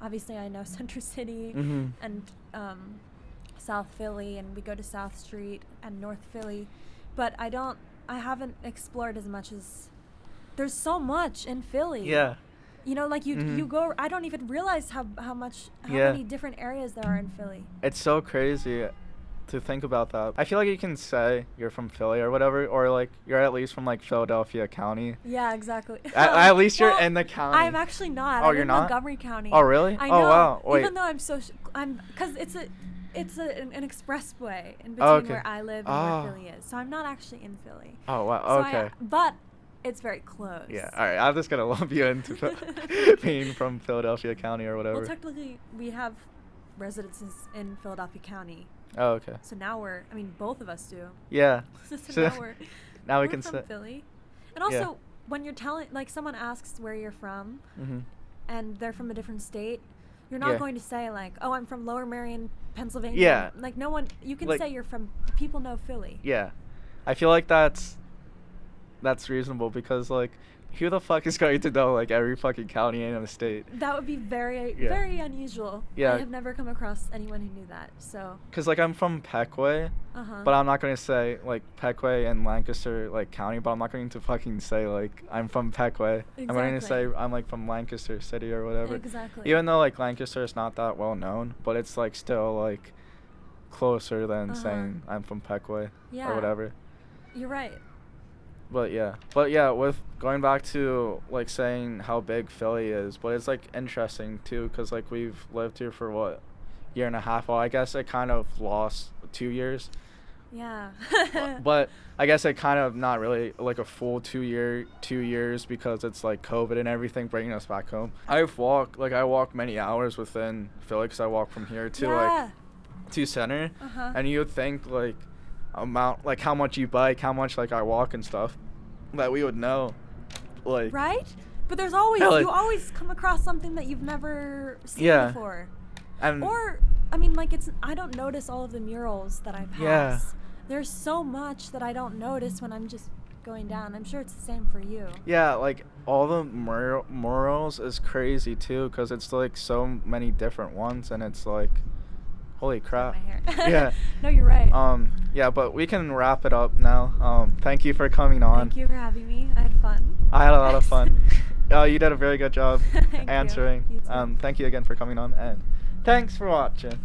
obviously I know Center City, and South Philly, and we go to South Street and North Philly, but I haven't explored as much as. There's so much in Philly. Yeah. Like you go. I don't even realize how many different areas there are in Philly. It's so crazy to think about that. I feel like you can say you're from Philly or whatever, or like you're at least from like Philadelphia County. Yeah, exactly. At least you're in the county. I'm actually not. Oh, I'm you're in not? Montgomery County. Oh, really? I know. Oh, wow. Wait. Even though because it's an expressway in between where I live and where Philly is. So I'm not actually in Philly. Oh, wow. So okay. But it's very close. Yeah. All right. I'm just gonna lump you into being from Philadelphia County or whatever. Well, technically, we have residences in Philadelphia County. Oh, okay. So now both of us do. Yeah. So now we we're can from Philly. And also, when you're telling, like, someone asks where you're from, and they're from a different state, you're not going to say like, oh, I'm from Lower Merion, Pennsylvania. Yeah. Like, no one. You can say you're from. People know Philly. Yeah. I feel like that's that's reasonable because like who the fuck is going to know like every fucking county in the state? That would be very unusual. Yeah. I have never come across anyone who knew that. So. Cause like I'm from Pequay, but I'm not gonna say like Pequay and Lancaster like county, but I'm not going to fucking say like I'm from Pequay. Exactly. I'm going to say I'm like from Lancaster City or whatever. Exactly. Even though like Lancaster is not that well known, but it's like still like closer than saying I'm from Pequay or whatever. You're right. But yeah, with going back to like saying how big Philly is, but it's like interesting too, cause like we've lived here for what, year and a half. Well, I guess it kind of lost 2 years. Yeah. But I guess it kind of not really like a full 2 years because it's like COVID and everything bringing us back home. I walk many hours within Philly, cause I walk from here to like to center, and you would think like amount like how much you bike, how much like I walk and stuff, that we would know, like right. But there's always you always come across something that you've never seen before, or I mean like I don't notice all of the murals that I pass. There's so much that I don't notice when I'm just going down. I'm sure it's the same for you. Yeah, like all the murals is crazy too, because it's like so many different ones, and it's like holy crap. Yeah. No, you're right. Yeah, but we can wrap it up now. Thank you for coming on. Thank you for having me. I had fun. I had a lot of fun. You did a very good job Thank answering. You too. Thank you again for coming on, and thanks for watching.